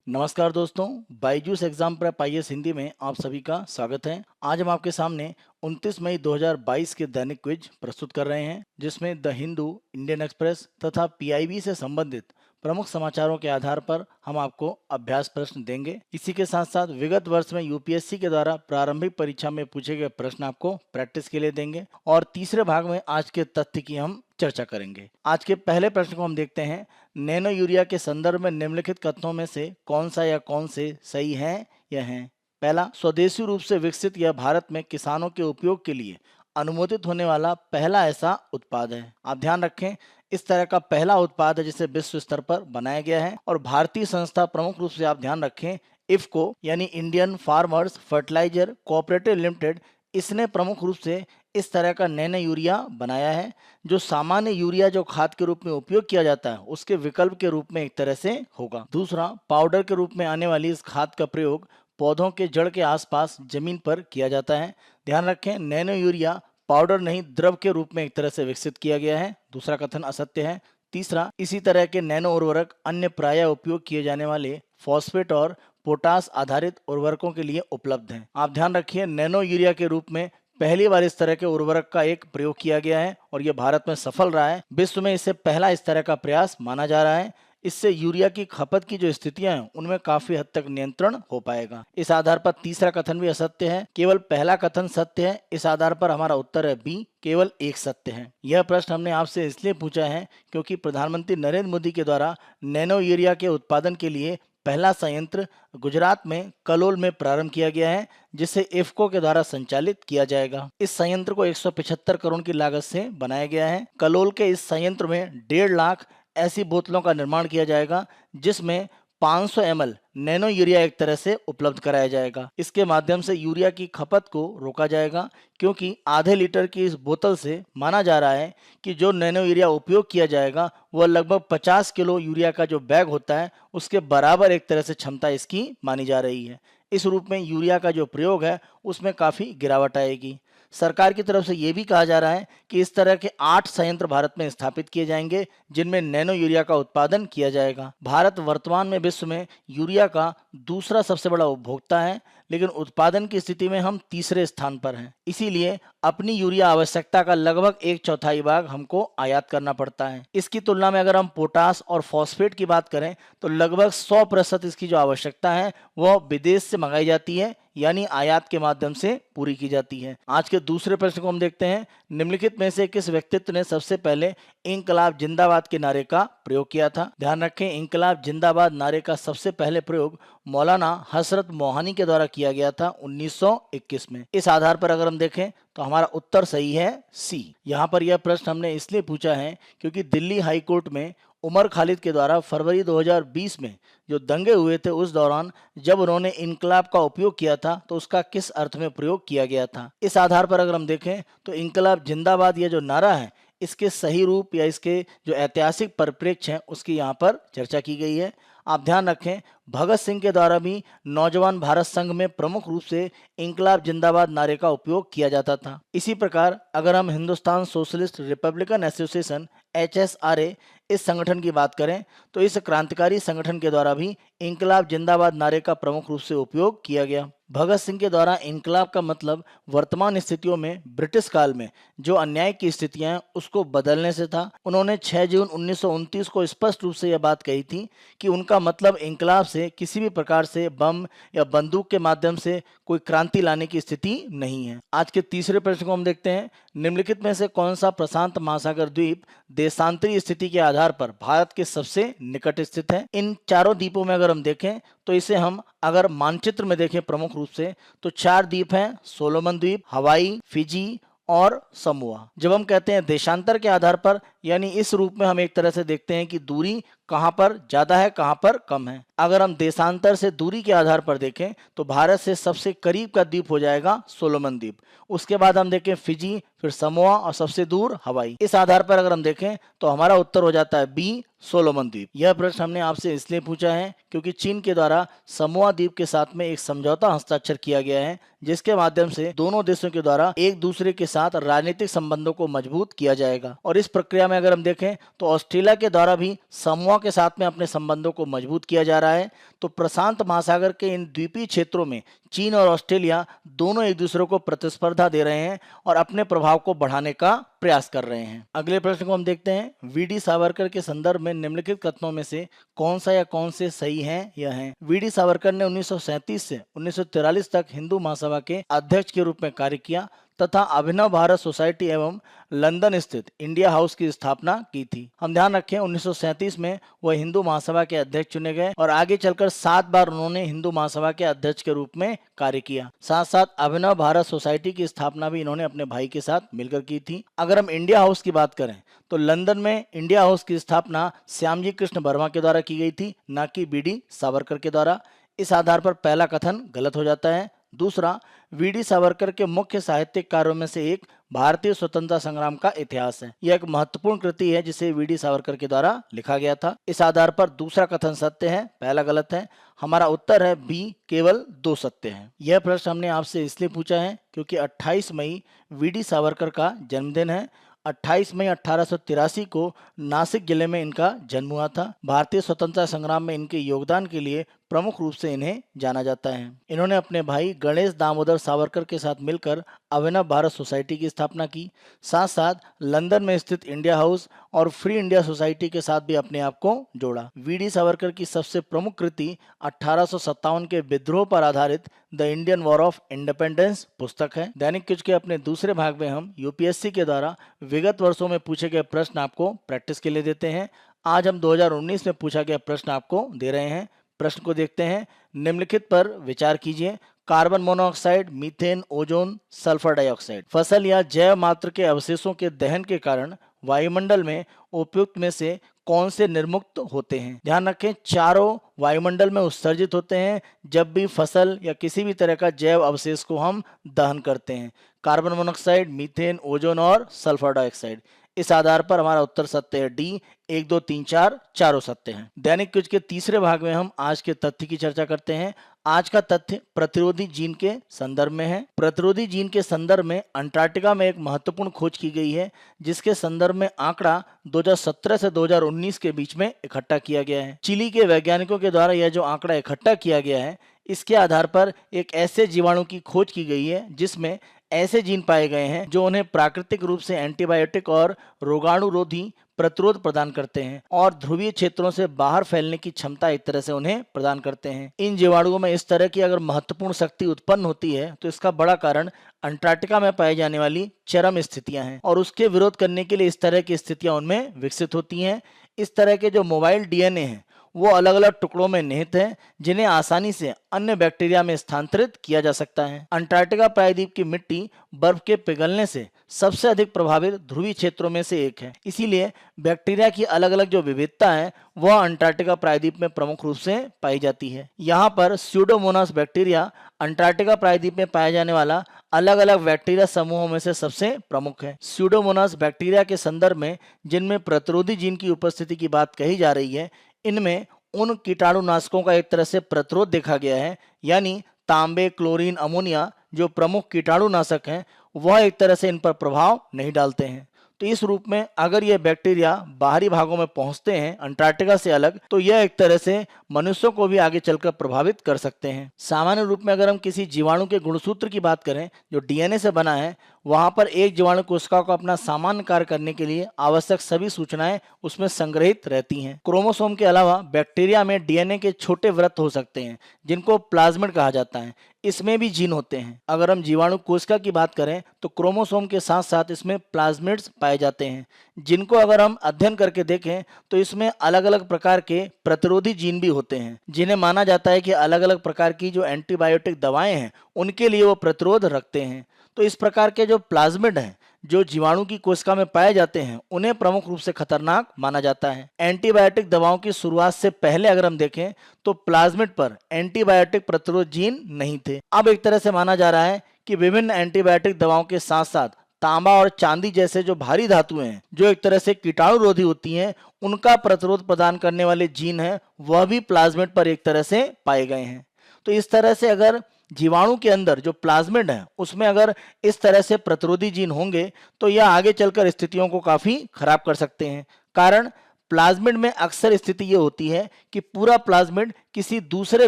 नमस्कार दोस्तों, Byju's exam prep IAS Hindi में आप सभी का स्वागत है। आज हम आपके सामने 29 मई 2022 के दैनिक क्विज प्रस्तुत कर रहे हैं, जिसमें द हिंदू, इंडियन एक्सप्रेस तथा पीआईबी से संबंधित प्रमुख समाचारों के आधार पर हम आपको अभ्यास प्रश्न देंगे। इसी के साथ साथ विगत वर्ष में यूपीएससी के द्वारा प्रारंभिक परीक्षा में पूछे गए प्रश्न आपको प्रैक्टिस के लिए देंगे और तीसरे भाग में आज के तथ्य की हम चर्चा करेंगे। आज के पहले प्रश्न को हम देखते हैं। नैनो यूरिया के संदर्भ में निम्नलिखित कथनों में से कौन सा या कौन से सही है या हैं? पहला, स्वदेशी रूप से विकसित यह भारत में किसानों के उपयोग के लिए अनुमोदित होने वाला पहला ऐसा उत्पाद है। आप ध्यान रखें, इस तरह का पहला उत्पाद है जिसे विश्व स्तर पर बनाया गया है और भारतीय संस्था प्रमुख रूप से आप ध्यान रखें इफको यानी Indian farmers fertiliser cooperative limited, इसने प्रमुख रूप से इस तरह का नैनो यूरिया बनाया है जो सामान्य यूरिया जो खाद के रूप में उपयोग किया जाता है उसके विकल्प के रूप में एक तरह से होगा। दूसरा, पाउडर के रूप में आने वाली इस खाद का प्रयोग पौधों के जड़ के आसपास जमीन पर किया जाता है। ध्यान रखें, नैनो यूरिया पाउडर नहीं द्रव के रूप में एक तरह से विकसित किया गया है। दूसरा कथन असत्य है। तीसरा, इसी तरह के नैनो उर्वरक अन्य प्रायः उपयोग किए जाने वाले फॉस्फेट और पोटास आधारित उर्वरकों के लिए उपलब्ध हैं। आप ध्यान रखिए, नैनो यूरिया के रूप में पहली बार इस तरह के उर्वरक का एक प्रयोग किया गया है और यह भारत में सफल रहा है। विश्व में इसे पहला इस तरह का प्रयास माना जा रहा है। इससे यूरिया की खपत की जो स्थितियां हैं उनमें काफी हद तक नियंत्रण हो पाएगा। इस आधार पर तीसरा कथन भी असत्य है, केवल पहला कथन सत्य है। इस आधार पर हमारा उत्तर है बी, केवल एक सत्य है। यह प्रश्न हमने आपसे इसलिए पूछा है क्योंकि प्रधानमंत्री नरेंद्र मोदी के द्वारा नैनो यूरिया के उत्पादन के लिए पहला संयंत्र गुजरात में कलोल में प्रारंभ किया गया है, जिसे इफको के द्वारा संचालित किया जाएगा। इस संयंत्र को 175 करोड़ की लागत से बनाया गया है। कलोल के इस संयंत्र में 1.5 लाख ऐसी बोतलों का निर्माण किया जाएगा जिसमें 500 ml नैनो यूरिया एक तरह से उपलब्ध कराया जाएगा। इसके माध्यम से यूरिया की खपत को रोका जाएगा क्योंकि आधे लीटर की इस बोतल से माना जा रहा है कि जो नैनो यूरिया उपयोग किया जाएगा वह लगभग 50 किलो यूरिया का जो बैग होता है उसके बराबर एक तरह से क्षमता इसकी मानी जा रही है। इस रूप में यूरिया का जो प्रयोग है उसमें काफ़ी गिरावट आएगी। सरकार की तरफ से ये भी कहा जा रहा है कि इस तरह के 8 संयंत्र भारत में स्थापित किए जाएंगे जिनमें नैनो यूरिया का उत्पादन किया जाएगा। भारत वर्तमान में विश्व में यूरिया का दूसरा सबसे बड़ा उपभोक्ता है, लेकिन उत्पादन की स्थिति में हम तीसरे स्थान पर हैं। इसीलिए अपनी यूरिया आवश्यकता का लगभग 1/4 भाग हमको आयात करना पड़ता है। इसकी तुलना में अगर हम पोटास और फॉस्फेट की बात करें तो लगभग 100% इसकी जो आवश्यकता है वह विदेश से मंगाई जाती है, यानी आयात के माध्यम से पूरी की जाती है। आज के दूसरे प्रश्न को हम देखते हैं। निम्नलिखित में से किस व्यक्तित्व ने सबसे पहले इंकलाब जिंदाबाद के नारे का प्रयोग किया था? ध्यान रखें, इंकलाब जिंदाबाद नारे का सबसे पहले प्रयोग मौलाना हसरत मोहानी के द्वारा किया गया था 1921 में। इस आधार पर अगर हम देखें तो हमारा उत्तर सही है सी। यहाँ पर यह प्रश्न हमने इसलिए पूछा है क्योंकि दिल्ली हाई कोर्ट में उमर खालिद के द्वारा फरवरी 2020 में जो दंगे हुए थे उस दौरान जब उन्होंने इनकलाब का उपयोग किया था तो उसका किस अर्थ में प्रयोग किया गया था। इस आधार पर अगर हम देखें तो इनकलाब जिंदाबाद यह जो नारा है इसके सही रूप या इसके जो ऐतिहासिक परिप्रेक्ष्य हैं उसकी यहाँ पर चर्चा की गई है। आप ध्यान रखें, भगत सिंह के द्वारा भी नौजवान भारत संघ में प्रमुख रूप से इंकलाब जिंदाबाद नारे का उपयोग किया जाता था। इसी प्रकार अगर हम Hindustan socialist Republican association HSRA इस संगठन की बात करें तो इस क्रांतिकारी संगठन के द्वारा भी इंकलाब जिंदाबाद नारे का प्रमुख रूप से उपयोग किया गया। भगत सिंह के द्वारा इंकलाब का मतलब वर्तमान स्थितियों में ब्रिटिश काल में जो अन्याय की स्थितियां हैं उसको बदलने से था। उन्होंने 6 जून 1929 को स्पष्ट रूप से यह बात कही थी कि उनका मतलब इंकलाब से किसी भी प्रकार से बम या बंदूक के माध्यम से कोई क्रांति लाने की स्थिति नहीं है। आज के तीसरे प्रश्न को हम देखते हैं। निम्नलिखित में से कौन सा प्रशांत महासागर द्वीप देशांतरी स्थिति के आधार पर भारत के सबसे निकट स्थित है? इन चारों द्वीपों में अगर हम देखें तो इसे हम अगर मानचित्र में देखें प्रमुख रूप से तो 4 द्वीप हैं, सोलोमन द्वीप, हवाई, फिजी और समोआ। जब हम कहते हैं देशांतर के आधार पर, यानी इस रूप में हम एक तरह से देखते हैं कि दूरी कहां पर ज्यादा है कहां पर कम है। अगर हम देशांतर से दूरी के आधार पर देखें तो भारत से सबसे करीब का द्वीप हो जाएगा सोलोमन द्वीप, उसके बाद हम देखें फिजी, फिर समोआ और सबसे दूर हवाई। इस आधार पर अगर हम देखें तो हमारा उत्तर हो जाता है बी, सोलोमन द्वीप। यह प्रश्न हमने आपसे इसलिए पूछा है क्योंकि चीन के द्वारा समोआ द्वीप के साथ में एक समझौता हस्ताक्षर किया गया है जिसके माध्यम से दोनों देशों के द्वारा एक दूसरे के साथ राजनीतिक संबंधों को मजबूत किया जाएगा। और इस प्रक्रिया में अगर हम देखें तो ऑस्ट्रेलिया के द्वारा भी समोआ अफ्रीकाओं के साथ में अपने संबंधों को मजबूत किया जा रहा है। तो प्रशांत महासागर के इन द्वीपीय क्षेत्रों में चीन और ऑस्ट्रेलिया दोनों एक दूसरे को प्रतिस्पर्धा दे रहे हैं और अपने प्रभाव को बढ़ाने का प्रयास कर रहे हैं। अगले प्रश्न को हम देखते हैं। वीडी सावरकर के संदर्भ में निम्नलिखित कथनों में से कौन सा या कौन से सही हैं या हैं? वीडी सावरकर ने 1937 से 1943 तक हिंदू महासभा के अध्यक्ष के रूप में कार्य किया तथा अभिनव भारत सोसाइटी एवं लंदन स्थित इंडिया हाउस की स्थापना की थी। हम ध्यान रखें 1937 में वह हिंदू महासभा के अध्यक्ष चुने गए और आगे चलकर 7 बार उन्होंने हिंदू महासभा के अध्यक्ष के रूप में कार्य किया। साथ साथ अभिनव भारत सोसाइटी की स्थापना भी इन्होंने अपने भाई के साथ मिलकर की थी। अगर हम इंडिया हाउस की बात करें तो लंदन में इंडिया हाउस की स्थापना श्यामजी कृष्ण वर्मा के द्वारा की गई थी, न कि वीडी सावरकर के द्वारा। इस आधार पर पहला कथन गलत हो जाता है। दूसरा, वीडी सावरकर के मुख्य साहित्यिक कार्यों में से एक भारतीय स्वतंत्रता संग्राम का इतिहास है। यह एक महत्वपूर्ण कृति है जिसे वीडी सावरकर के द्वारा लिखा गया था। इस आधार पर दूसरा कथन सत्य है, पहला गलत है। हमारा उत्तर है बी, केवल 2 सत्य है। यह प्रश्न हमने आपसे इसलिए पूछा है क्योंकि 28 मई वीडी सावरकर का जन्मदिन है। 28 मई 1883 को नासिक जिले में इनका जन्म हुआ था। भारतीय स्वतंत्रता संग्राम में इनके योगदान के लिए प्रमुख रूप से इन्हें जाना जाता है। इन्होंने अपने भाई गणेश दामोदर सावरकर के साथ मिलकर अभिनव भारत सोसाइटी की स्थापना की। साथ साथ लंदन में स्थित इंडिया हाउस और फ्री इंडिया सोसाइटी के साथ भी अपने आप को जोड़ा। वीडी सावरकर की सबसे प्रमुख कृति 1857 के विद्रोह पर आधारित the Indian war of independence पुस्तक है। दैनिक क्विज के अपने दूसरे भाग में हम यूपीएससी के द्वारा विगत वर्षों में पूछे गए प्रश्न आपको प्रैक्टिस के लिए देते हैं। आज हम 2019 में पूछा गया प्रश्न आपको दे रहे हैं। प्रश्न को देखते हैं। निम्नलिखित पर विचार कीजिए। Carbon monoxide, methane, ozone, sulphur dioxide फसल या जैव मात्र के अवशेषों के दहन के कारण वायुमंडल में उपयुक्त में से कौन से निर्मुक्त होते हैं? ध्यान रखें, चारों वायुमंडल में उत्सर्जित होते हैं जब भी फसल या किसी भी तरह का जैव अवशेष को हम दहन करते हैं। कार्बन मोनोऑक्साइड, मीथेन, ओजोन और सल्फर डाइऑक्साइड। इस आधार पर हमारा उत्तर सत्य है डी। 1, 2, 3, 4 चारों सत्य हैं। दैनिक क्विज के तीसरे भाग में हम आज के तथ्य की चर्चा करते हैं। आज का तथ्य प्रतिरोधी जीन के संदर्भ में है। प्रतिरोधी जीन के संदर्भ में अंटार्कटिका में एक महत्वपूर्ण खोज की गई है जिसके संदर्भ में आंकड़ा 2017 से 2019 के बीच में इकट्ठा किया गया है। चिली के वैज्ञानिकों के द्वारा यह जो आंकड़ा इकट्ठा किया गया है इसके आधार पर एक ऐसे जीवाणु की खोज की गई है जिसमें ऐसे जीन पाए गए हैं जो उन्हें प्राकृतिक रूप से एंटीबायोटिक और रोगाणुरोधी प्रतिरोध प्रदान करते हैं और ध्रुवीय क्षेत्रों से बाहर फैलने की क्षमता एक तरह से उन्हें प्रदान करते हैं। इन जीवाणुओं में इस तरह की अगर महत्वपूर्ण शक्ति उत्पन्न होती है तो इसका बड़ा कारण अंटार्कटिका में पाई जाने वाली चरम स्थितियां हैं और उसके विरोध करने के लिए इस तरह की स्थितियां उनमें विकसित होती हैं। इस तरह के जो मोबाइल डीएनए हैं वो अलग अलग टुकड़ों में निहित हैं जिन्हें आसानी से अन्य बैक्टीरिया में स्थानांतरित किया जा सकता है। अंटार्कटिका प्रायद्वीप की मिट्टी बर्फ के पिघलने से सबसे अधिक प्रभावित ध्रुवीय क्षेत्रों में से एक है। इसीलिए बैक्टीरिया की अलग अलग जो विविधता है वह अंटार्कटिका प्रायद्वीप में प्रमुख रूप से पाई जाती है। यहाँ पर स्यूडोमोनास बैक्टीरिया अंटार्कटिका प्रायद्वीप में पाया जाने वाला अलग अलग बैक्टीरिया समूहों में से सबसे प्रमुख है। स्यूडोमोनास बैक्टीरिया के संदर्भ में जिनमें प्रतिरोधी जीन की उपस्थिति की बात कही जा रही है, इनमें उन कीटाणुनाशकों का एक तरह से प्रतिरोध देखा गया है, यानी तांबे, क्लोरीन, अमोनिया जो प्रमुख कीटाणुनाशक हैं वह एक तरह से इन पर प्रभाव नहीं डालते हैं। तो इस रूप में अगर ये बैक्टीरिया बाहरी भागों में पहुंचते हैं अंटार्कटिका से अलग तो यह एक तरह से मनुष्यों को भी आगे चलकर प्रभावित कर सकते हैं। सामान्य रूप में अगर हम किसी जीवाणु के गुणसूत्र की बात करें जो डीएनए से बना है, वहां पर एक जीवाणु कोशिका को अपना सामान्य कार्य करने के लिए आवश्यक सभी सूचनाएं उसमें संग्रहित रहती हैं। क्रोमोसोम के अलावा बैक्टीरिया में डीएनए के छोटे वृत्त हो सकते हैं जिनको प्लाज्मिड कहा जाता है। इसमें भी जीन होते हैं। अगर हम जीवाणु कोशिका की बात करें तो क्रोमोसोम के साथ साथ इसमें प्लाज्मिड्स पाए जाते हैं जिनको अगर हम अध्ययन करके देखें तो इसमें अलग अलग प्रकार के प्रतिरोधी जीन भी होते हैं जिन्हें माना जाता है कि अलग अलग प्रकार की जो एंटीबायोटिक दवाएं हैं उनके लिए वो प्रतिरोध रखते हैं। तो इस प्रकार के जो प्लाज्मिड हैं जो जीवाणु की कोशिका में पाए जाते हैं उन्हें प्रमुख रूप से खतरनाक माना जाता है। एंटीबायोटिक दवाओं की शुरुआत से पहले अगर हम देखें तो प्लाज्मिड पर एंटीबायोटिक प्रतिरोध जीन नहीं थे। अब एक तरह से माना जा रहा है कि विभिन्न एंटीबायोटिक दवाओं के साथ साथ तांबा और चांदी जैसे जो भारी धातुएं हैं जो एक तरह से कीटाणुरोधी होती हैं उनका प्रतिरोध प्रदान करने वाले जीन हैं वह भी प्लाज्मिड पर एक तरह से पाए गए हैं। तो इस तरह से अगर जीवाणु के अंदर जो प्लाज्मिड है उसमें अगर इस तरह से प्रतिरोधी जीन होंगे तो यह आगे चलकर स्थितियों को काफी खराब कर सकते हैं। कारण प्लाज्मिड में अक्सर स्थिति ये होती है कि पूरा प्लाज्मिड किसी दूसरे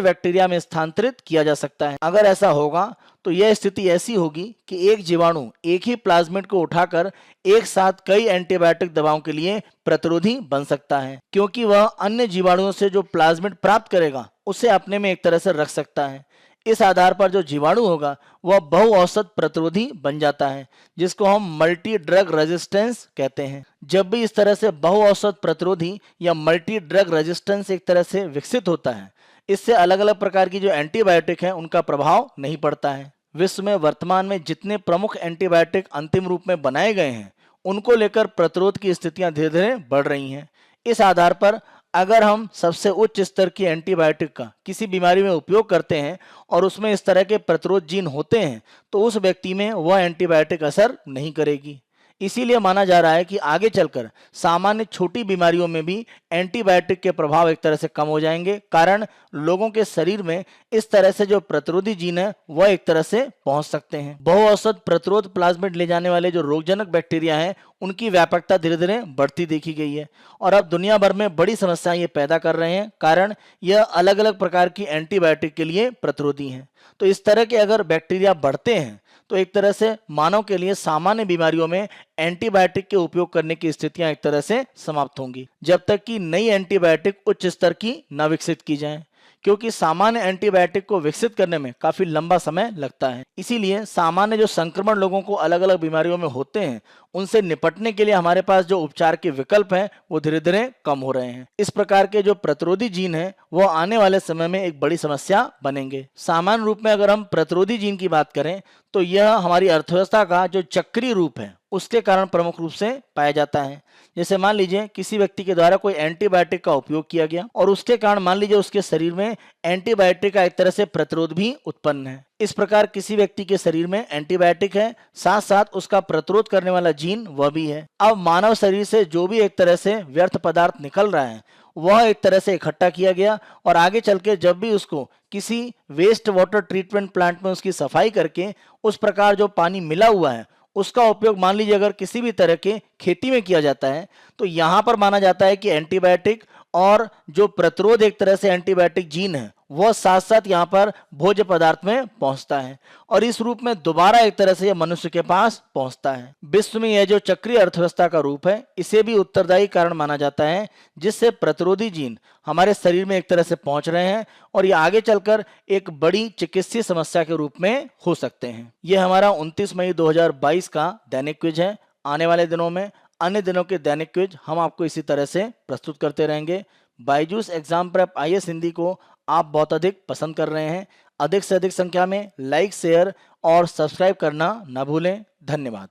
बैक्टीरिया में स्थानांतरित किया जा सकता है। अगर ऐसा होगा तो यह स्थिति ऐसी होगी कि एक जीवाणु एक ही प्लाज्मिड को उठाकर एक साथ कई एंटीबायोटिक दवाओं के लिए प्रतिरोधी बन सकता है, क्योंकि वह अन्य जीवाणुओं से जो प्लाज्मिड प्राप्त करेगा उसे अपने में एक तरह से रख सकता है। इस आधार पर जो जीवाणु होगा वह बहुऔषध प्रतिरोधी बन जाता है, जिसको हम मल्टी ड्रग रेजिस्टेंस कहते हैं। जब भी इस तरह से बहुऔषध प्रतिरोधी या मल्टी ड्रग रेजिस्टेंस एक तरह से विकसित होता है, इससे अलग अलग प्रकार की जो एंटीबायोटिक है उनका प्रभाव नहीं पड़ता है। विश्व में वर्तमान में जितने प्रमुख एंटीबायोटिक अंतिम रूप में बनाए गए हैं उनको लेकर प्रतिरोध की स्थितियां धीरे धीरे बढ़ रही हैं। इस आधार पर अगर हम सबसे उच्च स्तर की एंटीबायोटिक का किसी बीमारी में उपयोग करते हैं और उसमें इस तरह के प्रतिरोध जीन होते हैं तो उस व्यक्ति में वह एंटीबायोटिक असर नहीं करेगी। इसीलिए माना जा रहा है कि आगे चलकर सामान्य छोटी बीमारियों में भी एंटीबायोटिक के प्रभाव एक तरह से कम हो जाएंगे, कारण लोगों के शरीर में इस तरह से जो प्रतिरोधी जीन है वह एक तरह से पहुंच सकते हैं। बहुऔषध प्रतिरोध प्लाज्मिड ले जाने वाले जो रोगजनक बैक्टीरिया हैं उनकी व्यापकता धीरे धीरे बढ़ती देखी गई है और अब दुनिया भर में बड़ी समस्याएं ये पैदा कर रहे हैं, कारण यह अलग अलग प्रकार की एंटीबायोटिक के लिए प्रतिरोधी हैं। तो इस तरह के अगर बैक्टीरिया बढ़ते हैं तो एक तरह से मानव के लिए सामान्य बीमारियों में एंटीबायोटिक के उपयोग करने की स्थितियां एक तरह से समाप्त होंगी, जब तक कि नई एंटीबायोटिक उच्च स्तर की न विकसित की जाए, क्योंकि सामान्य एंटीबायोटिक को विकसित करने में काफी लंबा समय लगता है। इसीलिए सामान्य जो संक्रमण लोगों को अलग अलग बीमारियों में होते हैं उनसे निपटने के लिए हमारे पास जो उपचार के विकल्प हैं वो धीरे धीरे कम हो रहे हैं। इस प्रकार के जो प्रतिरोधी जीन हैं वो आने वाले समय में एक बड़ी समस्या बनेंगे। सामान्य रूप में अगर हम प्रतिरोधी जीन की बात करें तो यह हमारी अर्थव्यवस्था का जो चक्रीय रूप है उसके कारण प्रमुख रूप से पाया जाता है। जैसे मान लीजिए किसी व्यक्ति के द्वारा कोई एंटीबायोटिक का उपयोग किया गया और उसके कारण मान लीजिए उसके शरीर में एंटीबायोटिक का एक तरह से प्रतिरोध भी उत्पन्न है। इस प्रकार किसी व्यक्ति के शरीर में एंटीबायोटिक है, साथ साथ उसका प्रतिरोध करने वाला जीन वह भी है। अब मानव शरीर से जो भी एक तरह से व्यर्थ पदार्थ निकल रहा है वह एक तरह से इकट्ठा किया गया और आगे चल के जब भी उसको किसी वेस्ट वाटर ट्रीटमेंट प्लांट में उसकी सफाई करके उस प्रकार जो पानी मिला हुआ है उसका उपयोग मान लीजिए अगर किसी भी तरह के खेती में किया जाता है तो यहाँ पर माना जाता है कि एंटीबायोटिक और जो प्रतिरोध एक तरह से एंटीबायोटिक जीन है वह साथ साथ यहाँ पर भोज्य पदार्थ में पहुंचता है और इस रूप में दोबारा एक तरह से यह मनुष्य के पास पहुंचता है। विश्व में यह जो चक्रीय अर्थव्यवस्था का रूप है इसे भी उत्तरदायी कारण माना जाता है, जिससे प्रतिरोधी जीन हमारे शरीर में एक तरह से पहुंच रहे हैं और ये आगे चलकर एक बड़ी चिकित्सीय समस्या के रूप में हो सकते हैं। यह हमारा 29 मई 2022 का दैनिक क्विज है। आने वाले दिनों में अन्य दिनों के दैनिक क्विज हम आपको इसी तरह से प्रस्तुत करते रहेंगे। Byju's exam prep IAS Hindi को आप बहुत अधिक पसंद कर रहे हैं। अधिक से अधिक संख्या में लाइक, शेयर और सब्सक्राइब करना न भूलें। धन्यवाद।